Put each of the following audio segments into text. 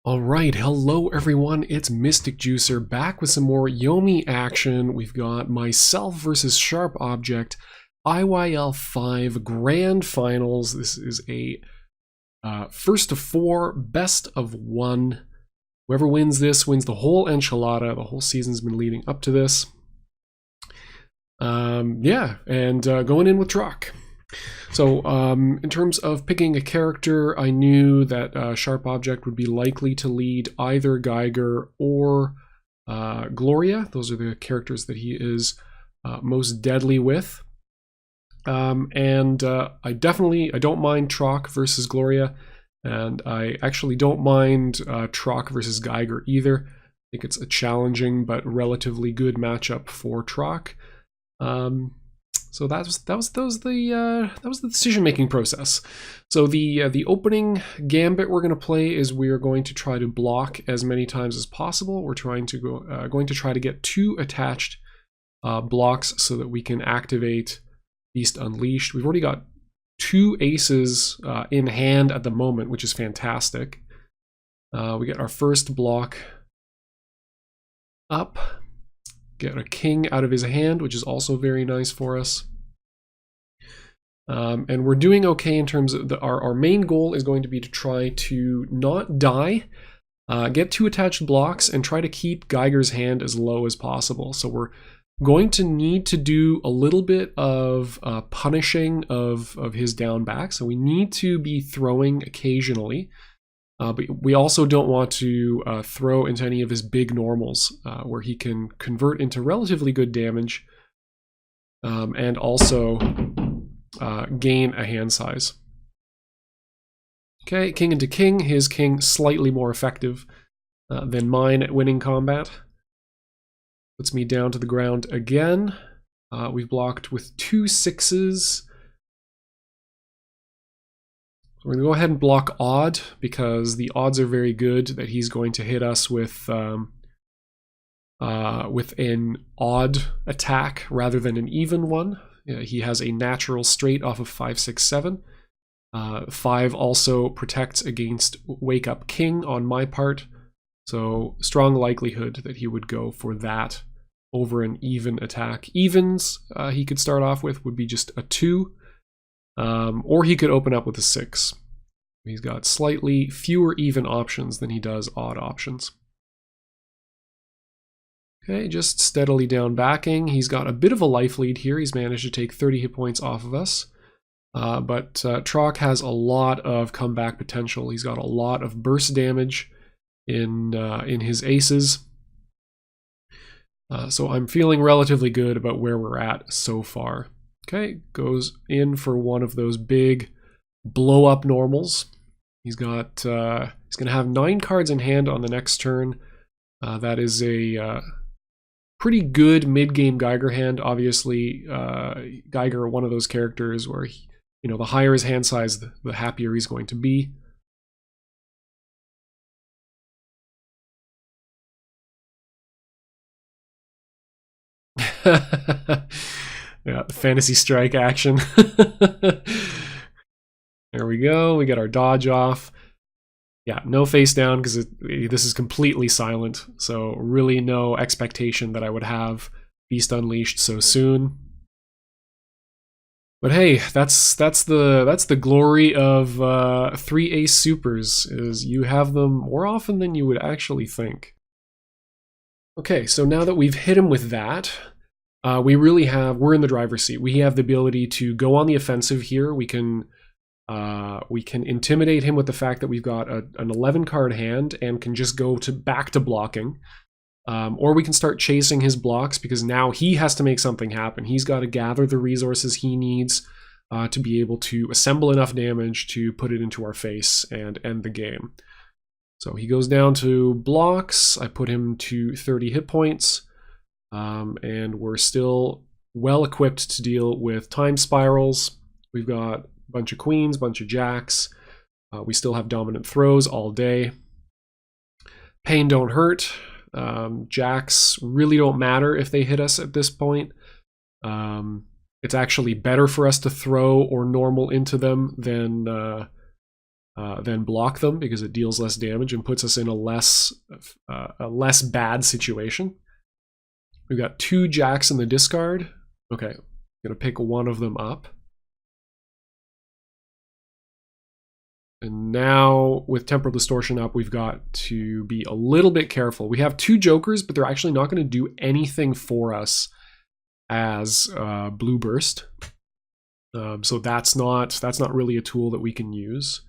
All right, hello everyone, it's mysticjuicer back with some more Yomi action. We've got myself versus sharpobject, IYL 5 Grand Finals. This is a first of 4, best of 1. Whoever wins this wins the whole enchilada. The whole season's been leading up to this. Going in with Trock. So in terms of picking a character, I knew that sharpobject would be likely to lead either Geiger or Gloria. Those are the characters that he is most deadly with. I don't mind Trock versus Gloria, and I actually don't mind Trock versus Geiger either. I think it's a challenging but relatively good matchup for Trock. So that was the decision-making process. So the opening gambit we're going to play is we're going to try to block as many times as possible. We're going to try to get 2 attached blocks so that we can activate Beast Unleashed. We've already got 2 aces in hand at the moment, which is fantastic. We get our first block up. Get a king out of his hand, which is also very nice for us. And we're doing okay in terms of our main goal is going to be to try to not die, get 2 attached blocks, and try to keep Geiger's hand as low as possible. So we're going to need to do a little bit of punishing of his down back. So we need to be throwing occasionally. But we also don't want to throw into any of his big normals where he can convert into relatively good damage and also gain a hand size. Okay, king into king. His king slightly more effective than mine at winning combat. Puts me down to the ground again. We've blocked with 2 6s. We're going to go ahead and block odd because the odds are very good that he's going to hit us with an odd attack rather than an even one. He has a natural straight off of 5, 6, 7. 5 also protects against Wake Up King on my part, so strong likelihood that he would go for that over an even attack. Evens he could start off with would be just a 2. Or he could open up with a 6. He's got slightly fewer even options than he does odd options. Okay, just steadily down backing. He's got a bit of a life lead here. He's managed to take 30 hit points off of us. But Trock has a lot of comeback potential. He's got a lot of burst damage in his aces. So I'm feeling relatively good about where we're at so far. Okay, goes in for one of those big blow up normals. He's going to have 9 cards in hand on the next turn. That is a pretty good mid-game Geiger hand. Obviously, Geiger, one of those characters where the higher his hand size, the happier he's going to be. Yeah, fantasy strike action. There we go. We get our dodge off. Yeah, no face down because this is completely silent. So really no expectation that I would have Beast Unleashed so soon. But hey, that's the glory of 3 ace supers, is you have them more often than you would actually think. Okay, so now that we've hit him with that, we're in the driver's seat. We have the ability to go on the offensive here. We can intimidate him with the fact that we've got an 11 card hand and can just go back to blocking. Or we can start chasing his blocks because now he has to make something happen. He's got to gather the resources he needs to be able to assemble enough damage to put it into our face and end the game. So he goes down to blocks. I put him to 30 hit points. And we're still well equipped to deal with time spirals. We've got a bunch of queens, bunch of jacks. We still have dominant throws all day. Pain don't hurt. Jacks really don't matter if they hit us at this point. It's actually better for us to throw or normal into them than then block them because it deals less damage and puts us in a less bad situation. We've got 2 jacks in the discard. Okay, I'm gonna pick one of them up. And now with Temporal Distortion up, we've got to be a little bit careful. We have 2 jokers, but they're actually not going to do anything for us as Blue Burst. So that's not really a tool that we can use.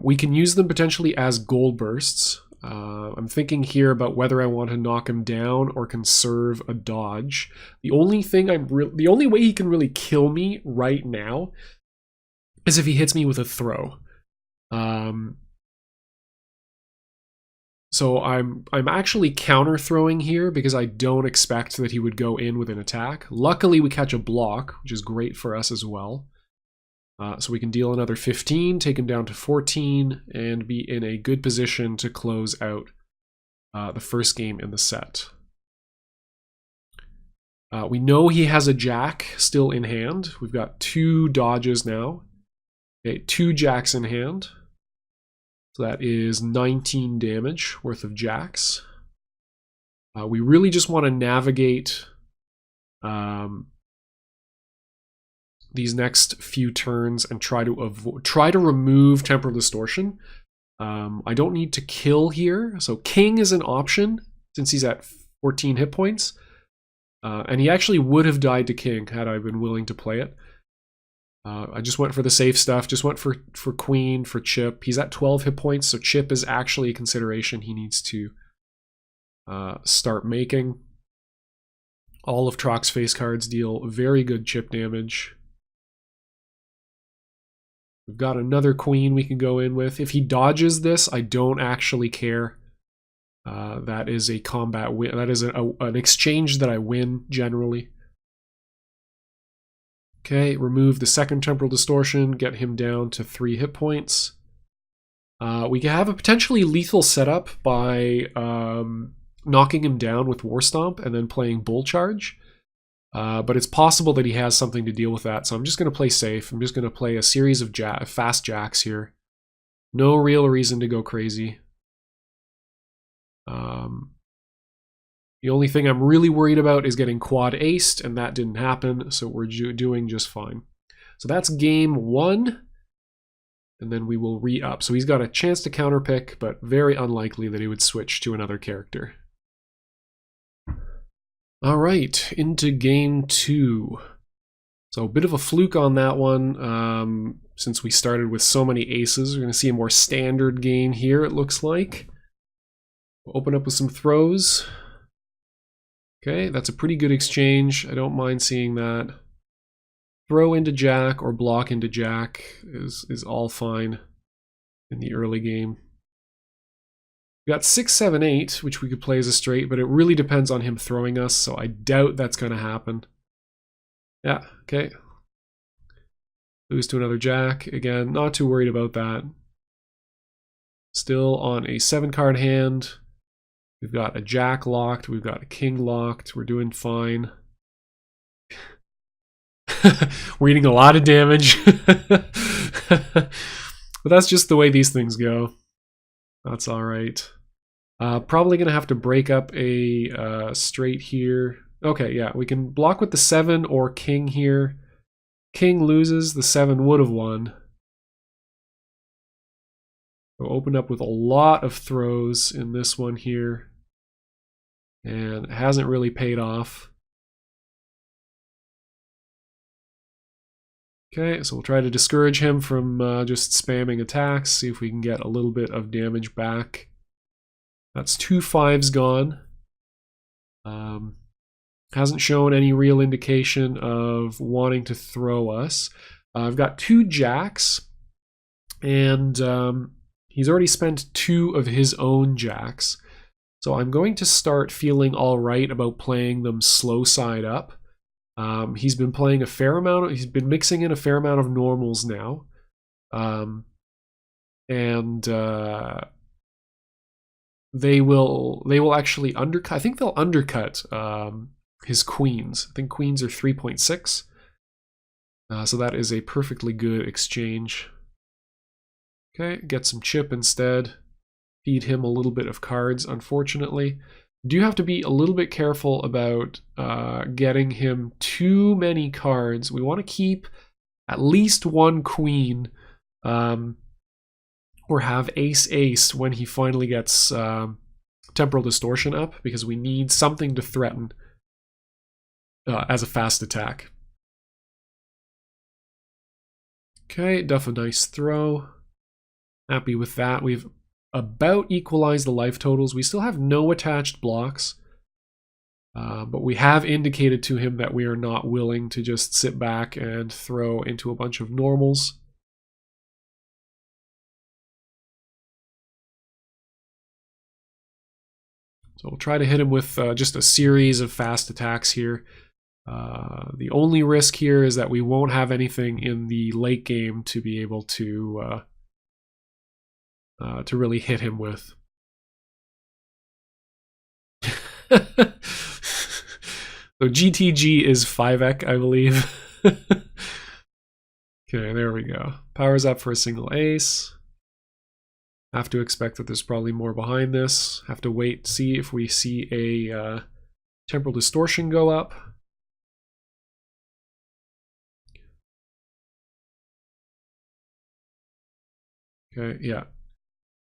We can use them potentially as Gold Bursts. I'm thinking here about whether I want to knock him down or conserve a dodge. The only way he can really kill me right now is if he hits me with a throw. So I'm actually counter throwing here because I don't expect that he would go in with an attack. Luckily we catch a block, which is great for us as well. So we can deal another 15, take him down to 14, and be in a good position to close out the first game in the set. We know he has a jack still in hand. We've got 2 dodges now. Okay, 2 jacks in hand. So that is 19 damage worth of jacks. We really just want to navigate these next few turns and try to remove Temporal Distortion. I don't need to kill here, so King is an option since he's at 14 hit points. And he actually would have died to King had I been willing to play it. I just went for the safe stuff, just went for Queen, for Chip. He's at 12 hit points, so Chip is actually a consideration he needs to start making. All of Trock's face cards deal very good chip damage. We've got another Queen we can go in with. If he dodges this, I don't actually care. That is a combat win. That is an exchange that I win generally. Okay, remove the second Temporal Distortion, get him down to 3 hit points. We can have a potentially lethal setup by knocking him down with War Stomp and then playing Bull Charge. But it's possible that he has something to deal with that, so I'm just going to play safe. I'm just going to play a series of fast jacks here. No real reason to go crazy. The only thing I'm really worried about is getting quad aced, and that didn't happen, so we're doing just fine. So that's game 1, and then we will re-up. So he's got a chance to counterpick, but very unlikely that he would switch to another character. All right, into game 2. So a bit of a fluke on that one, since we started with so many aces. We're going to see a more standard game here, it looks like. We'll open up with some throws. Okay, that's a pretty good exchange. I don't mind seeing that. Throw into Jack or block into Jack is all fine in the early game. We got 6, 7, 8, which we could play as a straight, but it really depends on him throwing us, so I doubt that's going to happen. Yeah, okay. Lose to another Jack. Again, not too worried about that. Still on a 7-card hand. We've got a Jack locked. We've got a King locked. We're doing fine. We're eating a lot of damage. But that's just the way these things go. That's all right. Probably going to have to break up a straight here. Okay, yeah, we can block with the 7 or King here. King loses. The 7 would have won. We'll open up with a lot of throws in this one here. And it hasn't really paid off. Okay, so we'll try to discourage him from just spamming attacks, see if we can get a little bit of damage back. That's 2 5s gone. Hasn't shown any real indication of wanting to throw us. I've got 2 jacks, and he's already spent 2 of his own jacks. So I'm going to start feeling all right about playing them slow side up. He's been playing a fair amount. He's been mixing in a fair amount of normals now, and they will actually undercut. I think they'll undercut his queens. I think queens are 3.6. So that is a perfectly good exchange. Okay, get some chip instead. Feed him a little bit of cards, unfortunately. Do have to be a little bit careful about getting him too many cards. We want to keep at least one queen, or have ace-ace when he finally gets temporal distortion up, because we need something to threaten as a fast attack. Okay, duff a nice throw. Happy with that. We've about equalized the life totals. We still have no attached blocks, but we have indicated to him that we are not willing to just sit back and throw into a bunch of normals. So we'll try to hit him with just a series of fast attacks here. The only risk here is that we won't have anything in the late game to be able to really hit him with. So GTG is 5ek, I believe. Okay, there we go. Powers up for a single ace. Have to expect that there's probably more behind this. Have to wait, see if we see a temporal distortion go up. Okay, yeah.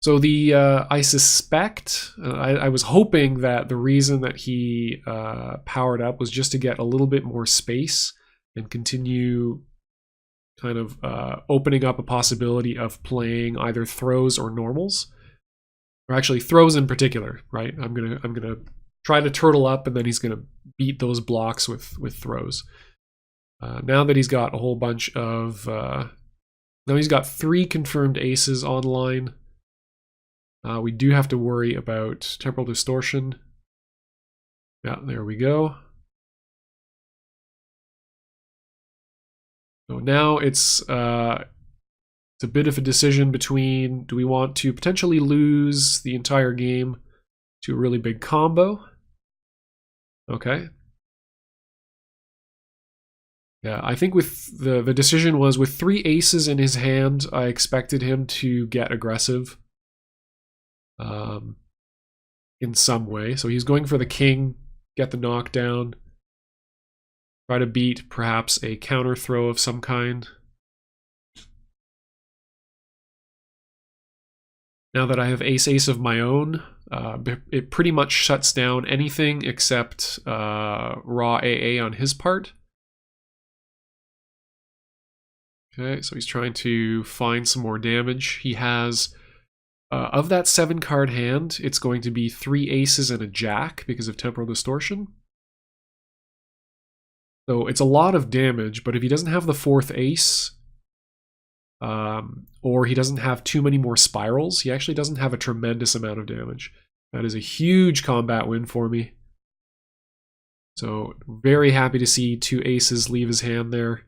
So the I suspect, I was hoping that the reason that he powered up was just to get a little bit more space and continue kind of opening up a possibility of playing either throws or normals, or actually throws in particular, right? I'm gonna try to turtle up, and then he's gonna beat those blocks with throws. Now that he's got a whole bunch of, now he's got 3 confirmed aces online. We do have to worry about temporal distortion. Yeah, there we go. So now it's a bit of a decision between, do we want to potentially lose the entire game to a really big combo? Okay. Yeah, I think with the decision was with 3 aces in his hand, I expected him to get aggressive in some way. So he's going for the king, get the knockdown, try to beat perhaps a counter throw of some kind. Now that I have ace-ace of my own, it pretty much shuts down anything except raw AA on his part. Okay, so he's trying to find some more damage. He has, of that 7-card hand, it's going to be 3 aces and a jack because of temporal distortion. So it's a lot of damage, but if he doesn't have the 4th ace, or he doesn't have too many more spirals, he actually doesn't have a tremendous amount of damage. That is a huge combat win for me. So very happy to see 2 aces leave his hand there.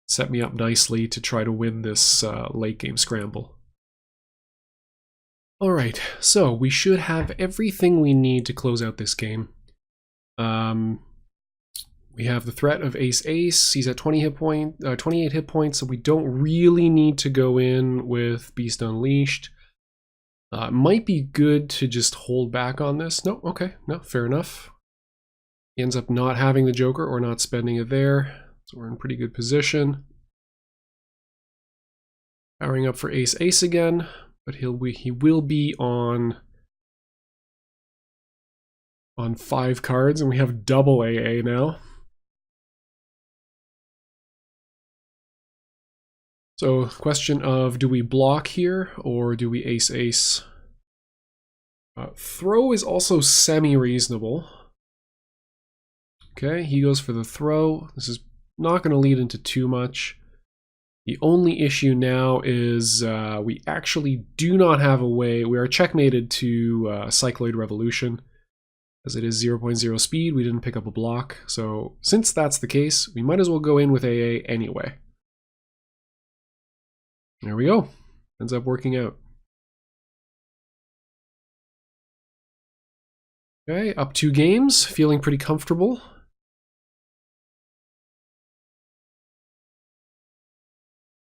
Set me up nicely to try to win this late game scramble. Alright, so we should have everything we need to close out this game. We have the threat of ace-ace. He's at 28 hit points, so we don't really need to go in with Beast Unleashed. It might be good to just hold back on this. No, okay, no, fair enough. He ends up not having the Joker or not spending it there, so we're in pretty good position. Powering up for ace-ace again, but he will be on 5 cards, and we have double AA now. So question of, do we block here or do we ace-ace? Throw is also semi-reasonable. Okay, he goes for the throw. This is not going to lead into too much. The only issue now is we actually do not have a way. We are checkmated to Cycloid Revolution. As it is 0.0 speed, we didn't pick up a block. So since that's the case, we might as well go in with AA anyway. There we go. Ends up working out. Okay, up 2 games. Feeling pretty comfortable.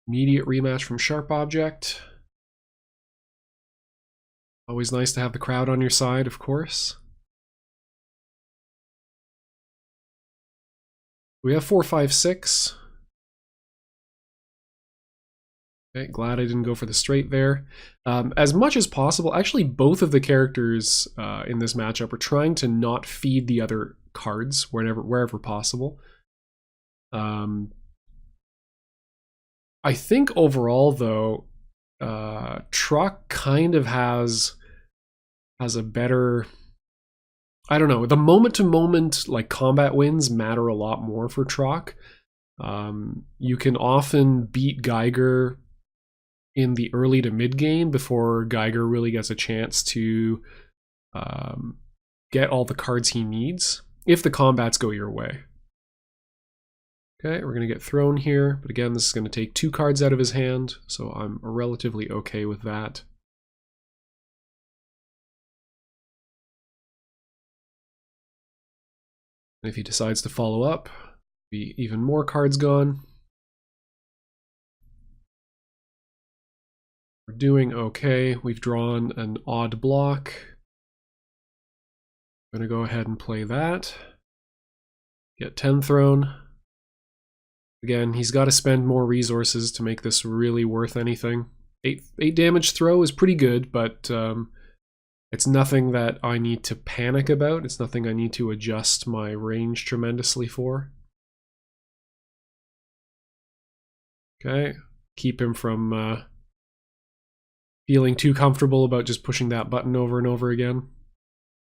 Immediate rematch from Sharp Object. Always nice to have the crowd on your side, of course. We have 4, 5, 6. Okay, glad I didn't go for the straight there. As much as possible, actually both of the characters in this matchup are trying to not feed the other cards wherever possible. I think overall, though, Truck kind of has a better... I don't know, the moment-to-moment like combat wins matter a lot more for Trock. You can often beat Geiger in the early to mid game before Geiger really gets a chance to get all the cards he needs, if the combats go your way. Okay, we're going to get thrown here, but again, this is going to take 2 cards out of his hand, so I'm relatively okay with that. And if he decides to follow up, be even more cards gone. We're doing okay. We've drawn an odd block. I'm going to go ahead and play that. Get 10 thrown. Again, he's got to spend more resources to make this really worth anything. 8 damage throw is pretty good, but it's nothing that I need to panic about. It's nothing I need to adjust my range tremendously for. Okay, keep him from feeling too comfortable about just pushing that button over and over again.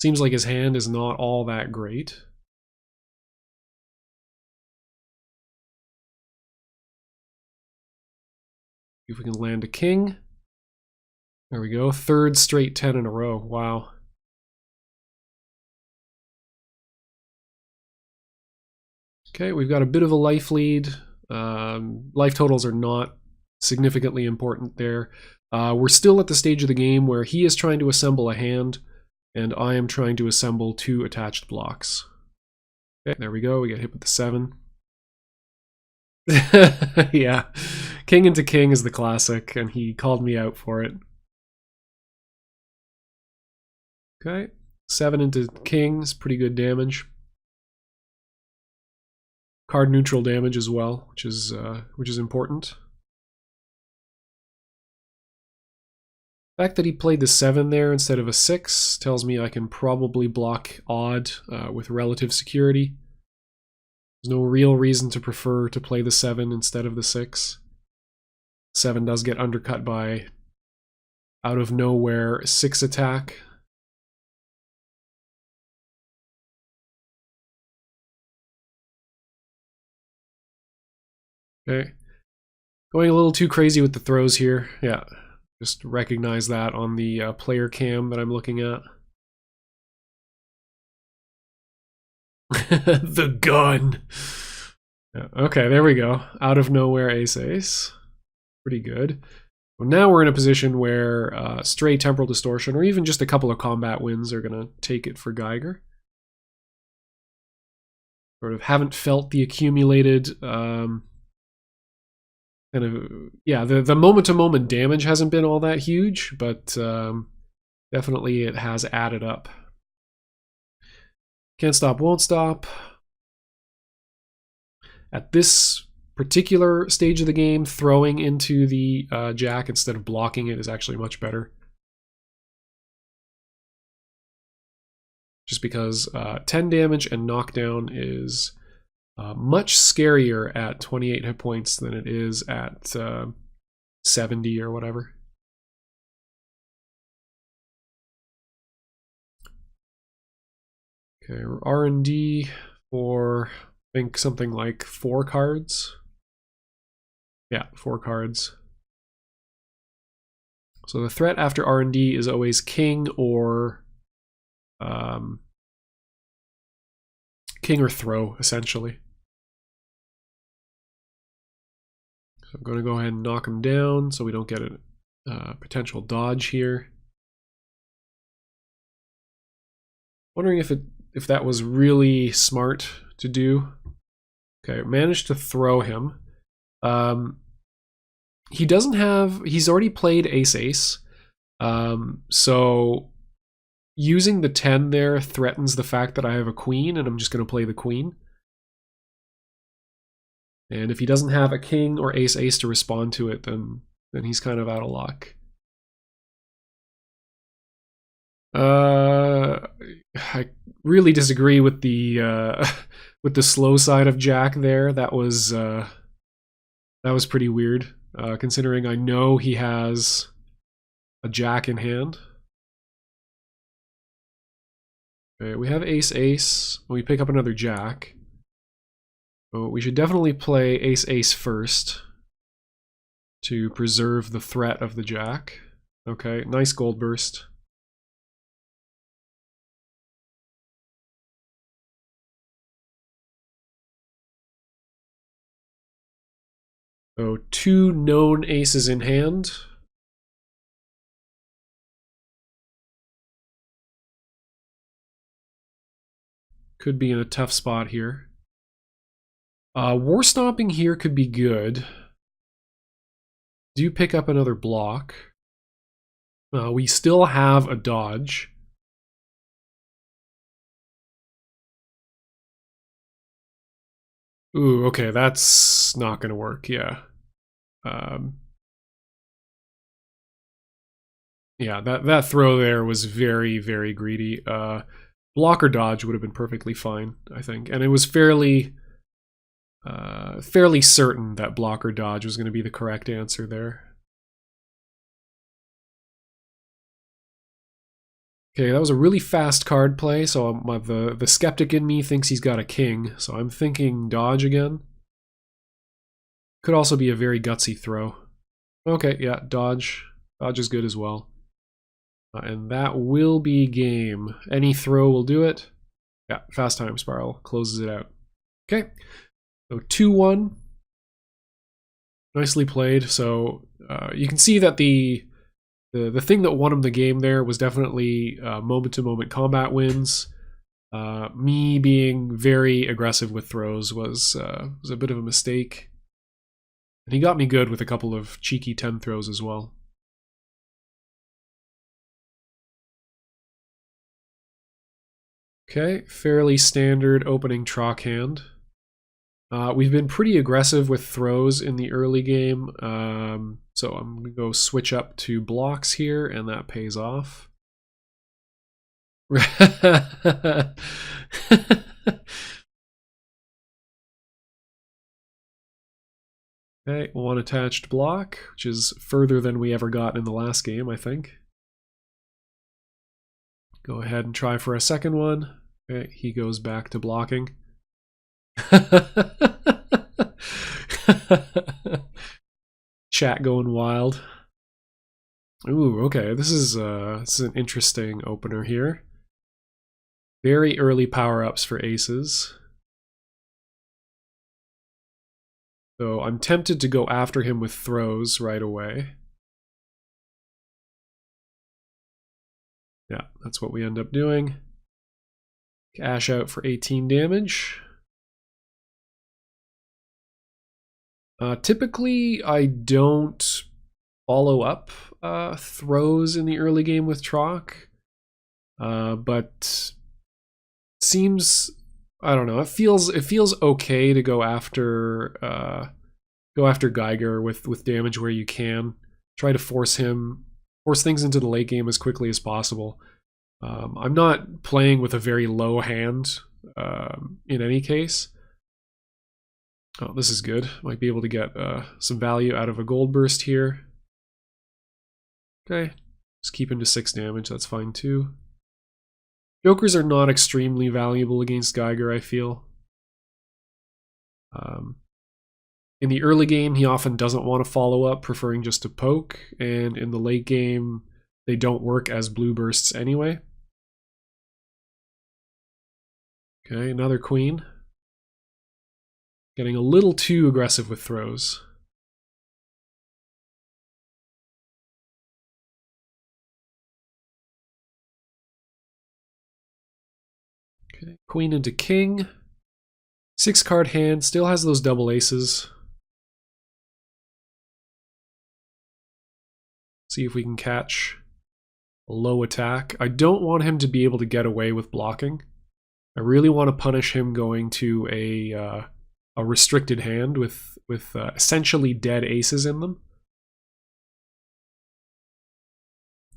Seems like his hand is not all that great. If we can land a king. There we go, 3rd straight 10 in a row, wow. Okay, we've got a bit of a life lead. Life totals are not significantly important there. We're still at the stage of the game where he is trying to assemble a hand, and I am trying to assemble 2 attached blocks. Okay, there we go, we get hit with the 7. Yeah, king into king is the classic, and he called me out for it. Okay, 7 into king is pretty good damage. Card neutral damage as well, which is important. The fact that he played the 7 there instead of a 6 tells me I can probably block odd with relative security. There's no real reason to prefer to play the 7 instead of the 6. 7 does get undercut by out of nowhere 6 attack. Okay. Going a little too crazy with the throws here. Yeah, just recognize that on the player cam that I'm looking at. The gun! Yeah, okay, there we go. Out of nowhere ace-ace. Pretty good. Well, now we're in a position where stray temporal distortion, or even just a couple of combat wins, are going to take it for Geiger. Sort of haven't felt the accumulated... kind of, yeah, the moment-to-moment damage hasn't been all that huge, but definitely it has added up. Can't stop, won't stop. At this particular stage of the game, throwing into the jack instead of blocking it is actually much better. Just because 10 damage and knockdown is much scarier at 28 hit points than it is at 70 or whatever. Okay, R&D for, I think, something like 4 cards. Yeah, 4 cards. So the threat after R&D is always king or throw, essentially. So I'm going to go ahead and knock him down so we don't get a potential dodge here. Wondering if that was really smart to do. Okay, managed to throw him. He doesn't have... He's already played ace-ace. So using the 10 there threatens the fact that I have a queen, and I'm just going to play the queen. And if he doesn't have a king or ace-ace to respond to it, then he's kind of out of luck. I really disagree with the with the slow side of Jack there. That was pretty weird, considering I know he has a Jack in hand. Okay, we have ace-ace. We pick up another Jack. So we should definitely play ace-ace first to preserve the threat of the Jack. Okay, nice gold burst. So 2 known aces in hand. Could be in a tough spot here. War stomping here could be good. Do pick up another block. We still have a dodge. Ooh, okay, that's not going to work, yeah. Yeah, that throw there was very, very greedy. Block or dodge would have been perfectly fine, I think. And it was fairly certain that block or dodge was going to be the correct answer there. Okay, that was a really fast card play, so the skeptic in me thinks he's got a king, so I'm thinking dodge again. Could also be a very gutsy throw. Okay, yeah, dodge. Dodge is good as well. And that will be game. Any throw will do it. Yeah, fast time spiral closes it out. Okay, so 2-1. Nicely played. So you can see that the thing that won him the game there was definitely moment-to-moment combat wins. Me being very aggressive with throws was a bit of a mistake. And he got me good with a couple of cheeky 10 throws as well. Okay, fairly standard opening Trock hand. We've been pretty aggressive with throws in the early game, so I'm going to go switch up to blocks here, and that pays off. Okay, 1 attached block, which is further than we ever got in the last game, I think. Go ahead and try for a second one. Okay, he goes back to blocking. Chat going wild. Ooh, okay, this is an interesting opener here. Very early power-ups for aces. So I'm tempted to go after him with throws right away. Yeah, that's what we end up doing. Cash out for 18 damage. Typically, I don't follow up throws in the early game with Trock, but seems, I don't know, it feels okay to go after Geiger with damage where you can. Try to force things into the late game as quickly as possible. I'm not playing with a very low hand in any case. Oh, this is good. Might be able to get some value out of a gold burst here. Okay, just keep him to 6 damage, that's fine too. Jokers are not extremely valuable against Geiger, I feel. In the early game, he often doesn't want to follow up, preferring just to poke, and in the late game, they don't work as blue bursts anyway. Okay, another queen. Getting a little too aggressive with throws. Okay, queen into king. 6-card hand, still has those double aces. See if we can catch. low attack. I don't want him to be able to get away with blocking. I really want to punish him going to a restricted hand with essentially dead aces in them.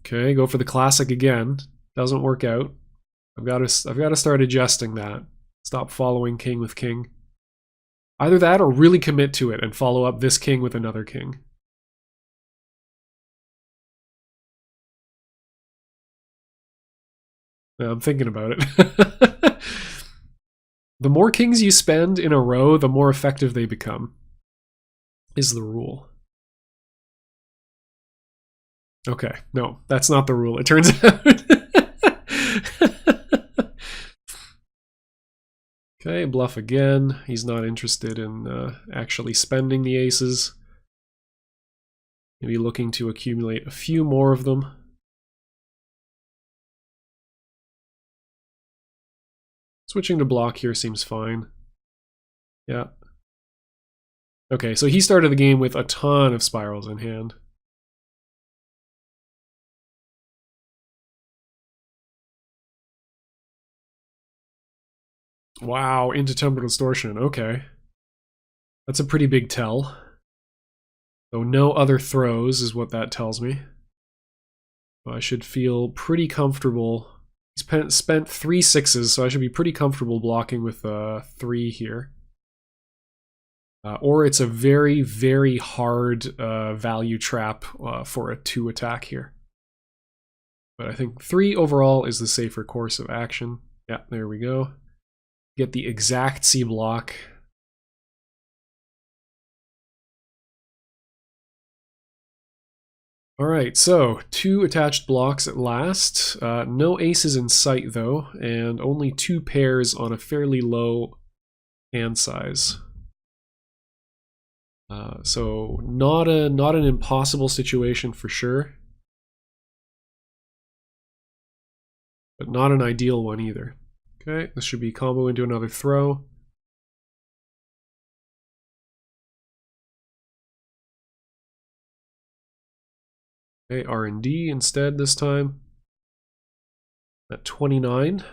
Okay, go for the classic again. Doesn't work out. I've got to start adjusting that. Stop following king with king. Either that or really commit to it and follow up this king with another king. I'm thinking about it. The more kings you spend in a row, the more effective they become, is the rule. Okay, no, that's not the rule, it turns out. Okay, bluff again. He's not interested in actually spending the aces. Maybe looking to accumulate a few more of them. Switching to block here seems fine. Yeah. Okay, so he started the game with a ton of spirals in hand. Wow, into temporal distortion. Okay. That's a pretty big tell. So no other throws is what that tells me. I should feel pretty comfortable. He's spent 3 6s, so I should be pretty comfortable blocking with 3 here. Or it's a very, very hard value trap for a 2 attack here. But I think 3 overall is the safer course of action. Yeah, there we go. Get the exact C block. Alright, so 2 attached blocks at last. No aces in sight though, and only 2 pairs on a fairly low hand size. So not an impossible situation for sure, but not an ideal one either. Okay, this should be combo into another throw. Okay, R&D instead this time. At 29,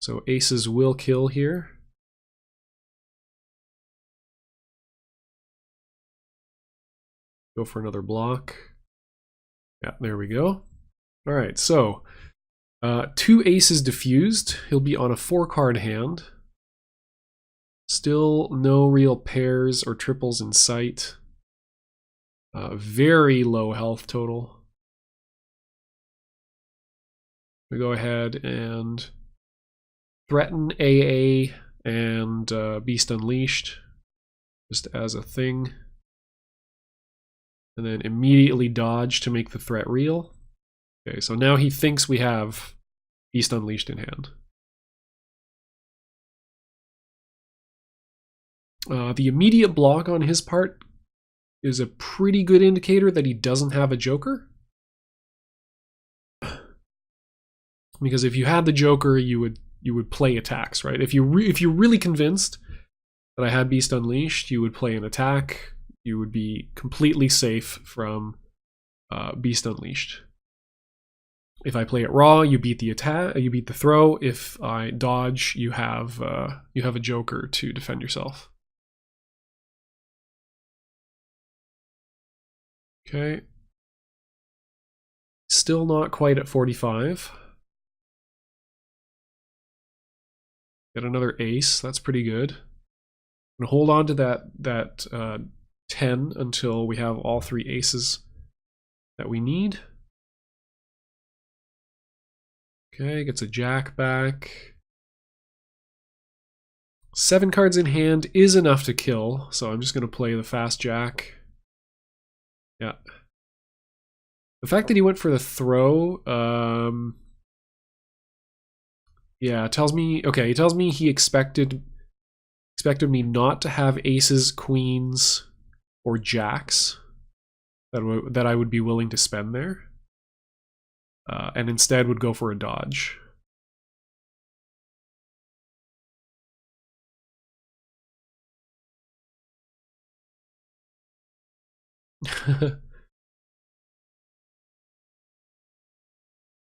so aces will kill here. Go for another block. Yeah, there we go. All right, so 2 aces diffused. He'll be on a 4-card hand. Still no real pairs or triples in sight. Very low health total. We go ahead and threaten AA and Beast Unleashed just as a thing. And then immediately dodge to make the threat real. Okay, so now he thinks we have Beast Unleashed in hand. The immediate block on his part is a pretty good indicator that he doesn't have a joker. Because if you had the joker, you would play attacks, right? If you're really convinced that I had Beast Unleashed, you would play an attack. You would be completely safe from Beast Unleashed. If I play it raw, you beat the attack, you beat the throw. If I dodge, you have a joker to defend yourself. Okay. Still not quite at 45. Get another ace. That's pretty good. And hold on to that 10 until we have all 3 aces that we need. Okay, gets a jack back. 7 cards in hand is enough to kill, so I'm just going to play the fast jack. Yeah. The fact that he went for the throw, yeah, tells me, okay, he tells me he expected me not to have aces, queens, or jacks that I would be willing to spend there, and instead would go for a dodge.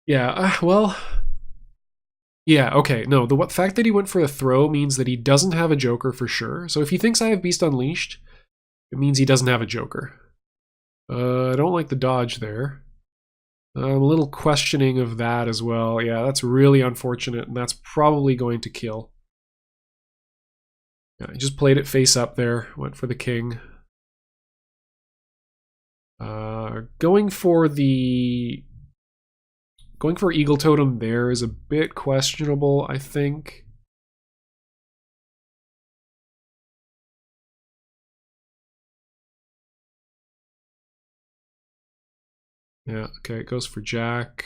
Yeah, well, yeah, okay. No, the fact that he went for a throw means that he doesn't have a Joker for sure. So if he thinks I have Beast Unleashed, it means he doesn't have a Joker. I don't like the dodge there. I'm a little questioning of that as well. Yeah, that's really unfortunate, and that's probably going to kill. Yeah, I just played it face up there, went for the king. Going for Eagle Totem there is a bit questionable, I think. Yeah, okay, it goes for Jack.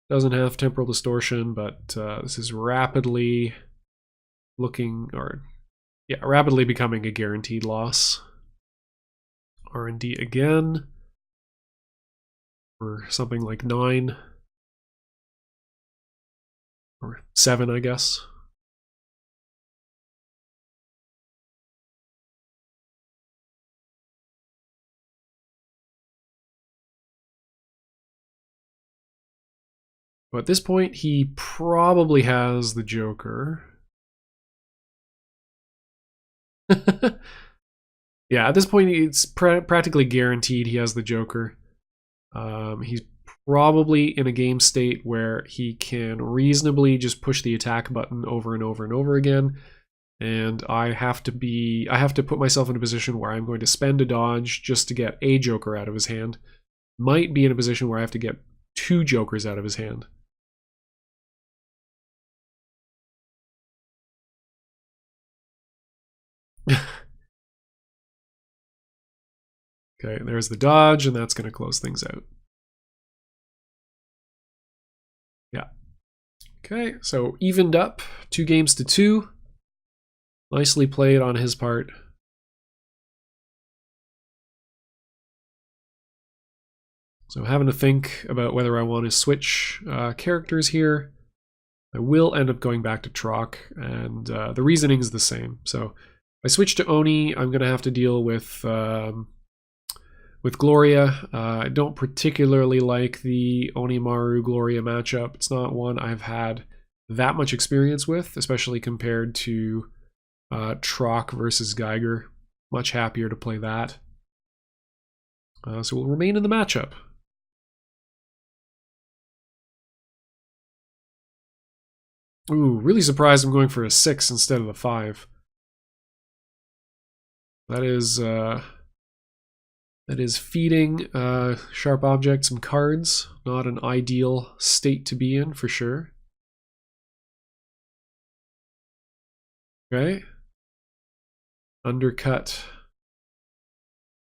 Doesn't have Temporal Distortion, but this is rapidly rapidly becoming a guaranteed loss. R&D again. Or something like 9. Or 7, I guess. But at this point, he probably has the Joker. Yeah, at this point, it's practically guaranteed he has the Joker. He's probably in a game state where he can reasonably just push the attack button over and over and over again. And I have to put myself in a position where I'm going to spend a dodge just to get a Joker out of his hand. Might be in a position where I have to get 2 Jokers out of his hand. Okay, there's the dodge, and that's going to close things out. Yeah. Okay, so evened up, 2 games to 2. Nicely played on his part. So having to think about whether I want to switch characters here. I will end up going back to Troc, and the reasoning is the same. So if I switch to Oni, I'm going to have to deal with Gloria. I don't particularly like the Onimaru-Gloria matchup. It's not one I've had that much experience with, especially compared to Troc versus Geiger. Much happier to play that. So we'll remain in the matchup. Ooh, really surprised I'm going for a 6 instead of a 5. That is feeding Sharp Object some cards. Not an ideal state to be in, for sure. Okay. Undercut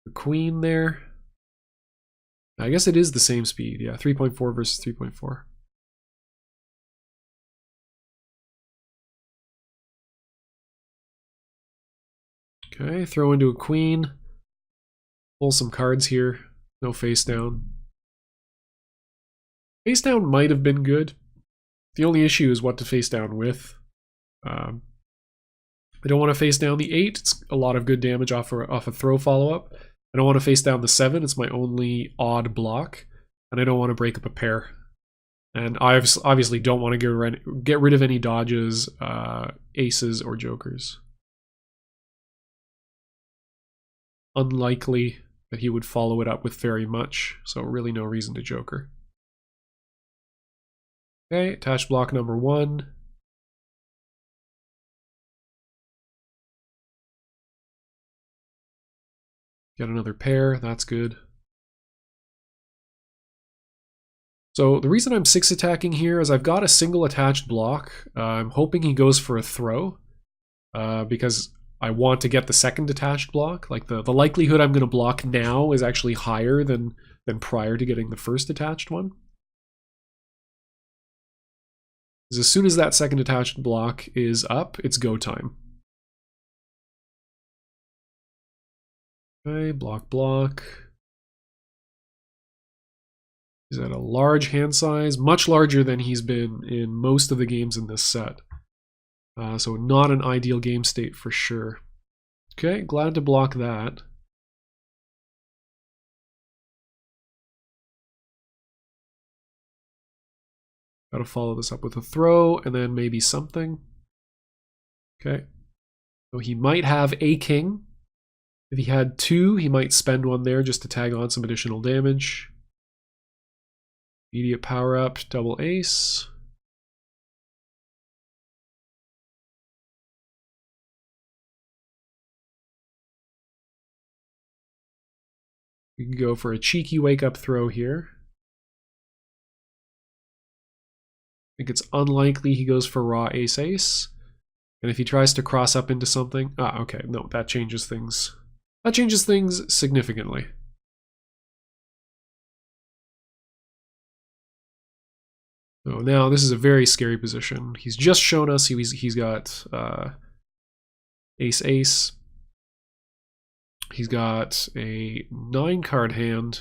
the queen there. I guess it is the same speed. Yeah, 3.4 versus 3.4. Okay, throw into a queen. Pull some cards here. No face down. Face down might have been good. The only issue is what to face down with. I don't want to face down the 8. It's a lot of good damage off a throw follow-up. I don't want to face down the 7. It's my only odd block. And I don't want to break up a pair. And I obviously don't want to get rid of any dodges, aces, or jokers. Unlikely that he would follow it up with very much, so really no reason to joker. Okay, attached block number 1. Get another pair, that's good. So the reason I'm 6 attacking here is I've got a single attached block. I'm hoping he goes for a throw, because I want to get the second attached block. Like the likelihood I'm going to block now is actually higher than prior to getting the first attached one. Because as soon as that second attached block is up, it's go time. Okay, block. He's at a large hand size, much larger than he's been in most of the games in this set. So not an ideal game state for sure. Okay, glad to block that. Gotta follow this up with a throw, and then maybe something. Okay. So he might have a king. If he had two, he might spend one there just to tag on some additional damage. Immediate power up, double ace. We can go for a cheeky wake up throw here. I think it's unlikely he goes for raw ace ace. And if he tries to cross up into something, okay, no, that changes things. That changes things significantly. So now this is a very scary position. He's just shown us he's got ace ace. He's got a 9-card hand.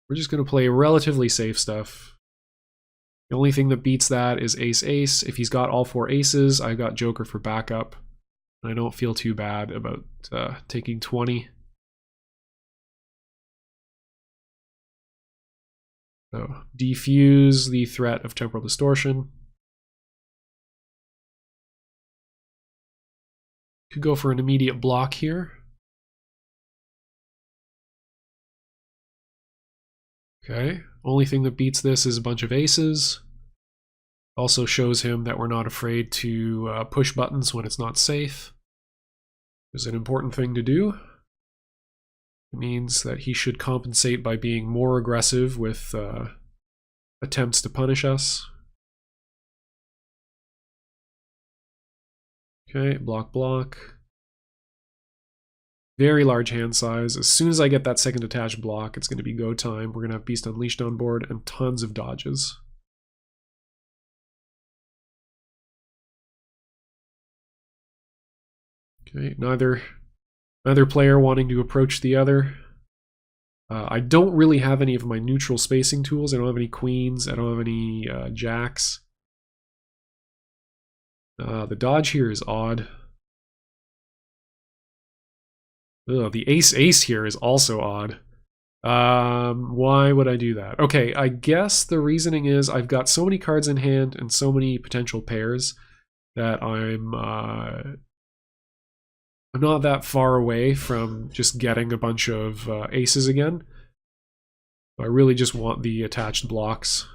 We're just going to play relatively safe stuff. The only thing that beats that is ace ace. If he's got all 4 aces, I've got joker for backup. I don't feel too bad about taking 20. So defuse the threat of temporal distortion. Could go for an immediate block here. Okay, only thing that beats this is a bunch of aces. Also shows him that we're not afraid to push buttons when it's not safe. It's an important thing to do. It means that he should compensate by being more aggressive with attempts to punish us. Okay, block, block. Very large hand size. As soon as I get that second attached block, it's going to be go time. We're going to have Beast Unleashed on board and tons of dodges. Okay, neither player wanting to approach the other. I don't really have any of my neutral spacing tools. I don't have any queens. I don't have any jacks. The dodge here is odd. Ugh, the ace-ace here is also odd. Why would I do that? Okay, I guess the reasoning is I've got so many cards in hand and so many potential pairs that I'm not that far away from just getting a bunch of aces again. I really just want the attached blocks.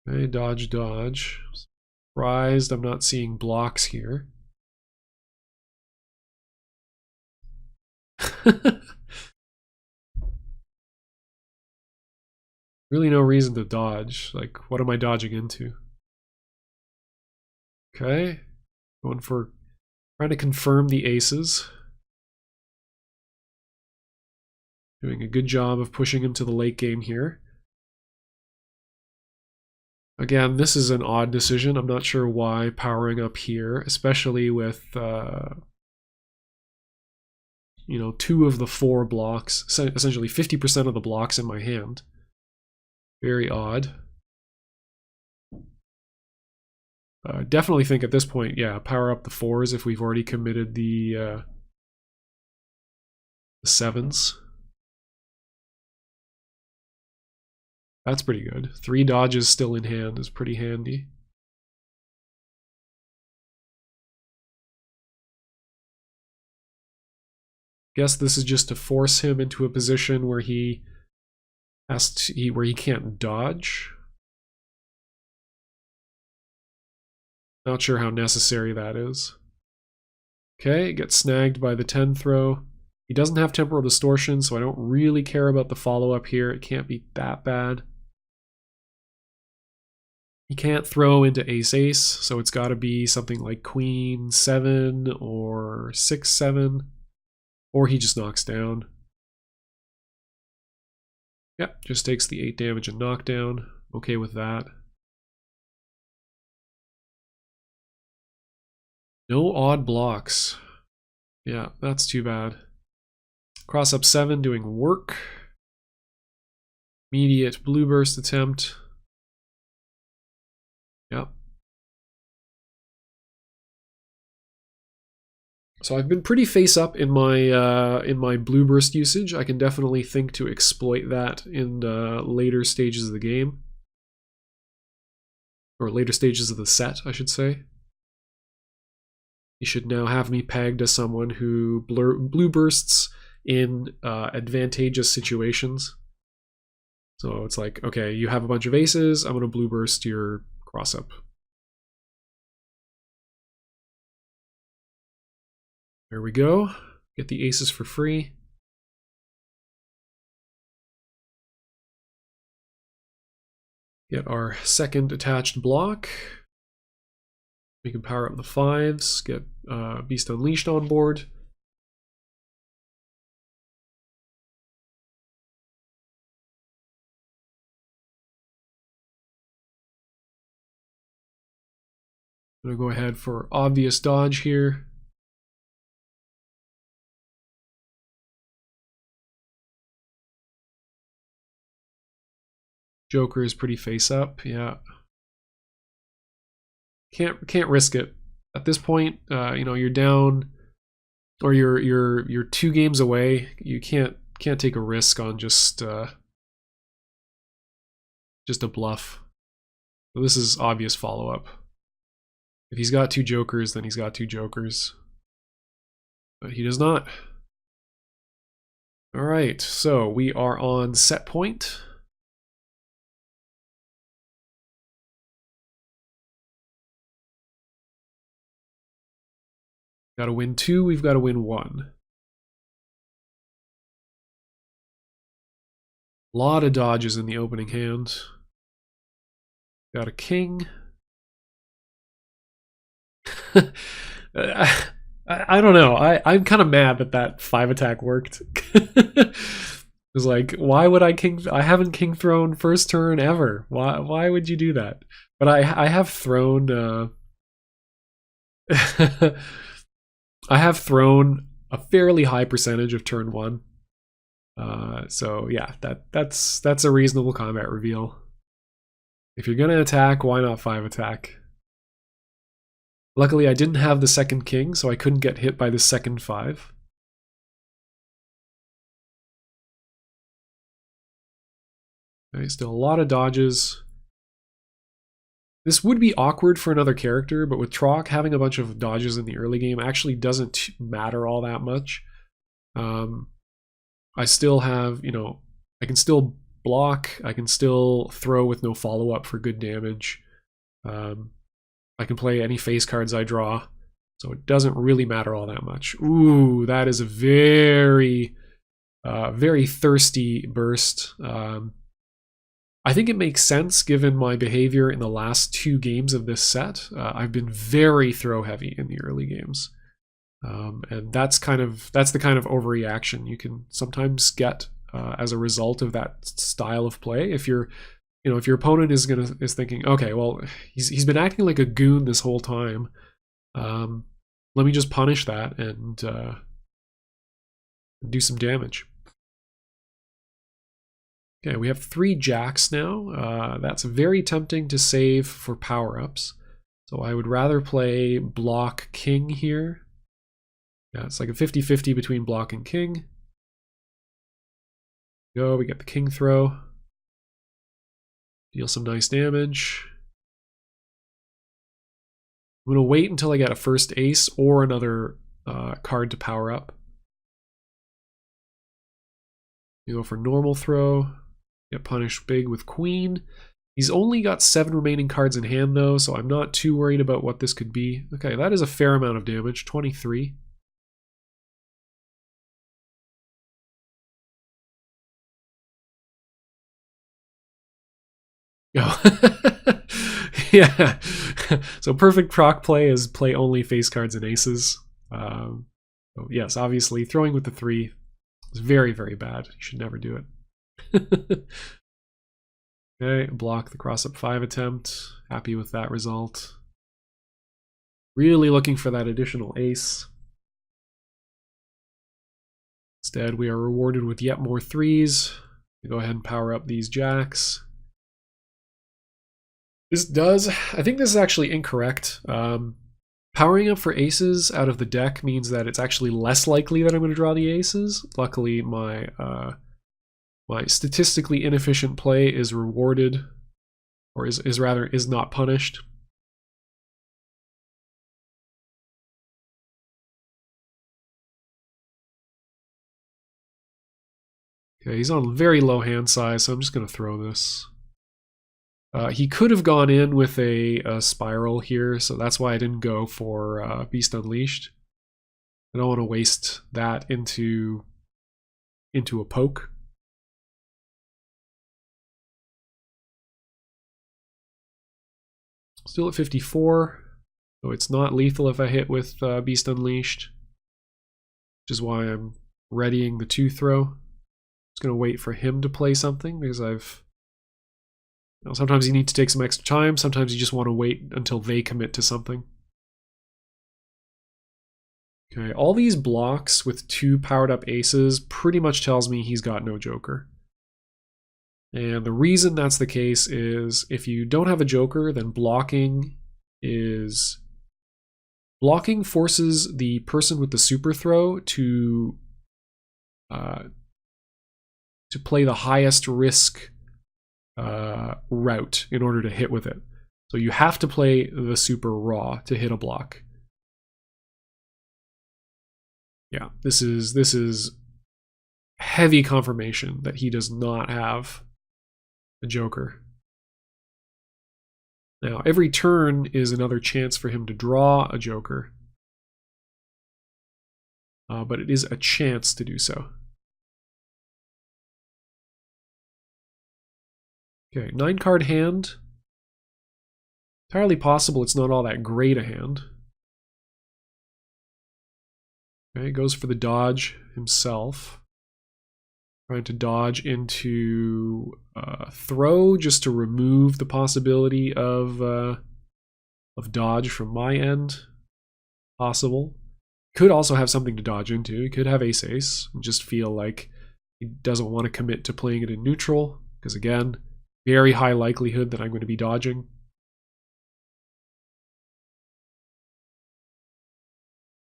Okay, dodge, dodge. Surprised I'm not seeing blocks here. Really no reason to dodge. Like, what am I dodging into? Okay. Going for trying to confirm the aces. Doing a good job of pushing him to the late game here. Again, this is an odd decision. I'm not sure why powering up here, especially with you know, 2 of the 4 blocks, essentially 50% of the blocks in my hand. Very odd. Definitely think at this point, yeah, power up the 4s if we've already committed the 7s. That's pretty good. 3 dodges still in hand is pretty handy. Guess this is just to force him into a position where he has to, where he can't dodge. Not sure how necessary that is. Okay, gets snagged by the 10 throw. He doesn't have temporal distortion, so I don't really care about the follow-up here. It can't be that bad. He can't throw into ace-ace, so it's got to be something like queen 7 or 6-7, or he just knocks down. Yep, just takes the 8 damage and knockdown. Okay with that. No odd blocks. Yeah, that's too bad. Cross up 7 doing work. Immediate blue burst attempt. Yep. So I've been pretty face up in my blue burst usage. I can definitely think to exploit that in later stages of the game, or later stages of the set, I should say. You should now have me pegged as someone who blue bursts in advantageous situations. So it's like, okay, you have a bunch of aces, I'm going to blue burst your cross up. There we go. Get the aces for free. Get our second attached block. We can power up the 5s, get Beast Unleashed on board. I'm going to go ahead for obvious dodge here. Joker is pretty face up, yeah. Can't risk it. At this point, you know, you're down, or you're 2 games away. You can't take a risk on just a bluff. So this is obvious follow-up. If he's got 2 jokers, then he's got 2 jokers. But he does not. All right, so we are on set point. Got to win 2, we've got to win 1. A lot of dodges in the opening hand. Got a king. I don't know. I'm kind of mad that that 5 attack worked. It's like, why would I king? I haven't king thrown first turn ever. Why would you do that? But I have thrown. I have thrown a fairly high percentage of turn 1. So yeah, that's a reasonable combat reveal. If you're gonna attack, why not 5 attack? Luckily, I didn't have the second king, so I couldn't get hit by the second 5. Okay, still a lot of dodges. This would be awkward for another character, but with Trock, having a bunch of dodges in the early game actually doesn't matter all that much. I still have, you know, I can still block, I can still throw with no follow-up for good damage. I can play any face cards I draw, so it doesn't really matter all that much. Ooh, that is a very, very thirsty burst. I think it makes sense given my behavior in the last 2 games of this set. I've been very throw heavy in the early games. And that's the kind of overreaction you can sometimes get as a result of that style of play. If you're, you know, if your opponent is thinking, okay, well, he's been acting like a goon this whole time. Let me just punish that and do some damage. Okay, we have 3 jacks now. That's very tempting to save for power-ups. So I would rather play block king here. Yeah, it's like a 50-50 between block and king. Go, we get the king throw. Deal some nice damage. I'm going to wait until I get a first ace or another card to power up. You go for normal throw. Get punished big with queen. He's only got 7 remaining cards in hand though, so I'm not too worried about what this could be. Okay, that is a fair amount of damage, 23. Oh. Yeah. So perfect proc play is play only face cards and aces. So yes, obviously throwing with the 3 is very, very bad. You should never do it. Okay, block the cross-up 5 attempt. Happy with that result. Really looking for that additional ace. Instead, we are rewarded with yet more 3s. We go ahead and power up these jacks. I think this is actually incorrect. Powering up for aces out of the deck means that it's actually less likely that I'm going to draw the aces. Luckily, my statistically inefficient play is rewarded, or is not punished. Okay, he's on very low hand size, so I'm just going to throw this. He could have gone in with a spiral here, so that's why I didn't go for Beast Unleashed. I don't want to waste that into a poke. Still at 54, so it's not lethal if I hit with Beast Unleashed, which is why I'm readying the 2-throw. Just going to wait for him to play something, because sometimes you need to take some extra time, sometimes you just want to wait until they commit to something. Okay, all these blocks with 2 powered up aces pretty much tells me he's got no joker. And the reason that's the case is if you don't have a joker, then blocking forces the person with the super throw to play the highest risk route in order to hit with it. So you have to play the super raw to hit a block. Yeah, this is heavy confirmation that he does not have a joker. Now, every turn is another chance for him to draw a joker, but it is a chance to do so. Okay, 9-card hand. Entirely possible it's not all that great a hand. Okay, goes for the dodge himself. Trying to dodge into throw just to remove the possibility of dodge from my end. Possible. Could also have something to dodge into. He could have ace-ace and just feel like he doesn't want to commit to playing it in neutral, because again, very high likelihood that I'm going to be dodging.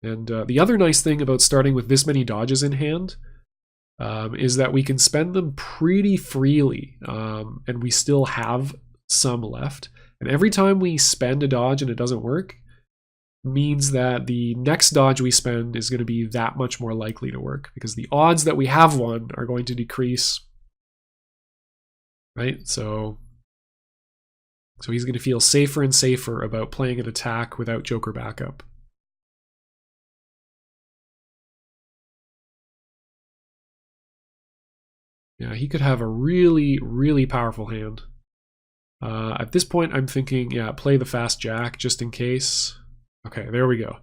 And the other nice thing about starting with this many dodges in hand is that we can spend them pretty freely, and we still have some left. And every time we spend a dodge and it doesn't work, means that the next dodge we spend is going to be that much more likely to work, because the odds that we have one are going to decrease. Right? So he's going to feel safer and safer about playing an attack without joker backup. Yeah, he could have a really, really powerful hand. At this point, I'm thinking, yeah, play the fast jack just in case. Okay, there we go.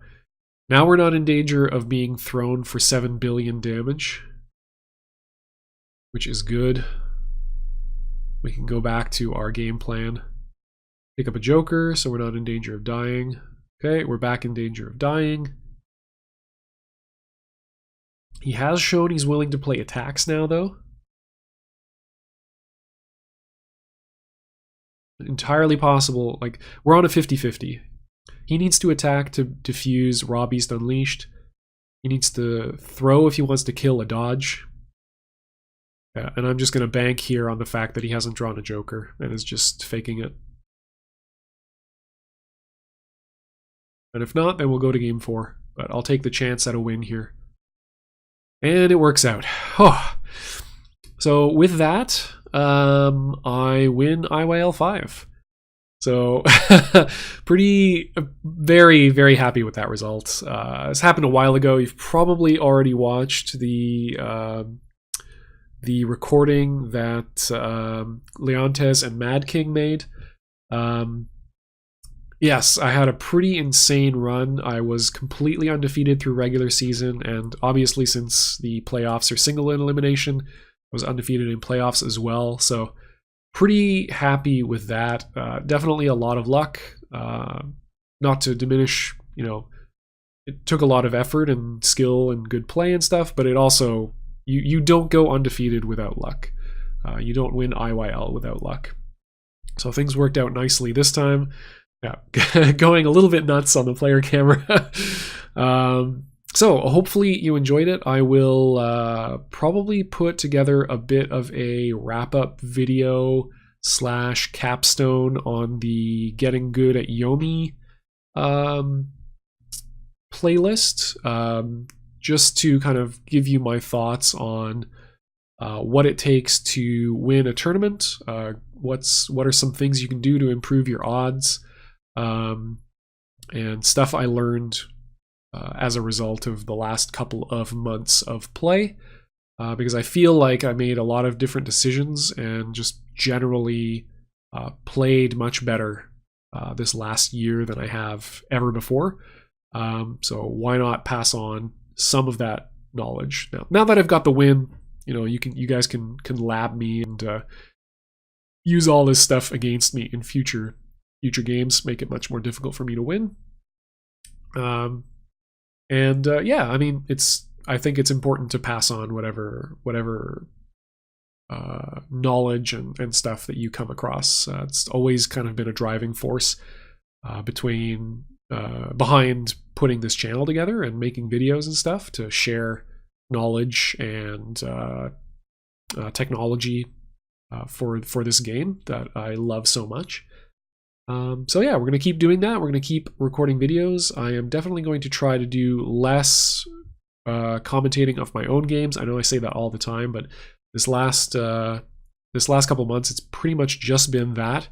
Now we're not in danger of being thrown for 7 billion damage, which is good. We can go back to our game plan. Pick up a joker, so we're not in danger of dying. Okay, we're back in danger of dying. He has shown he's willing to play attacks now, though. Entirely possible. Like, we're on a 50-50. He needs to attack to defuse Raw Beast Unleashed. He needs to throw if he wants to kill a dodge. Yeah, and I'm just going to bank here on the fact that he hasn't drawn a joker and is just faking it. And if not, then we'll go to game 4. But I'll take the chance at a win here. And it works out. Oh. So with that, I win IYL 5. So very, very happy with that result. This happened a while ago. You've probably already watched the recording that Leontes and Mad King made. Yes, I had a pretty insane run. I was completely undefeated through regular season, and obviously since the playoffs are single elimination, I was undefeated in playoffs as well. So pretty happy with that. Definitely a lot of luck. Not to diminish, it took a lot of effort and skill and good play and stuff, but it also, you don't go undefeated without luck. You don't win IYL without luck. So things worked out nicely this time. Yeah, going a little bit nuts on the player camera. So hopefully you enjoyed it. I will probably put together a bit of a wrap-up video / capstone on the Getting Good at Yomi playlist, just to kind of give you my thoughts on what it takes to win a tournament. What are some things you can do to improve your odds, and stuff I learned as a result of the last couple of months of play, because I feel like I made a lot of different decisions and just generally played much better this last year than I have ever before. So why not pass on some of that knowledge now that I've got the win? You guys can lab me and use all this stuff against me in future games, make it much more difficult for me to win. Yeah, I mean, I think it's important to pass on whatever knowledge and stuff that you come across. It's always kind of been a driving force behind putting this channel together and making videos and stuff, to share knowledge and technology for this game that I love so much. So yeah, we're going to keep doing that. We're going to keep recording videos. I am definitely going to try to do less commentating of my own games. I know I say that all the time, but this last couple of months, it's pretty much just been that.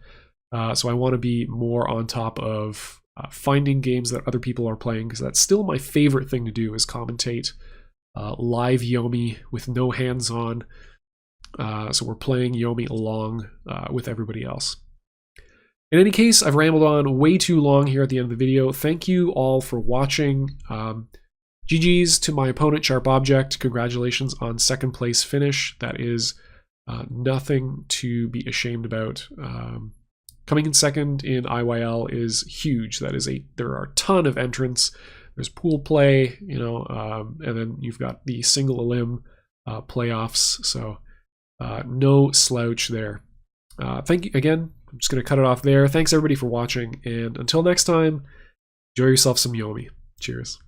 So I want to be more on top of finding games that other people are playing, because that's still my favorite thing to do, is commentate live Yomi with no hands-on. So we're playing Yomi along with everybody else. In any case, I've rambled on way too long here at the end of the video. Thank you all for watching. GG's to my opponent, sharpobject. Congratulations on second place finish. That is nothing to be ashamed about. Coming in second in IYL is huge. There are a ton of entrants. There's pool play, and then you've got the single elim playoffs. So no slouch there. Thank you again. I'm just going to cut it off there. Thanks everybody for watching, and until next time, enjoy yourself some Yomi. Cheers.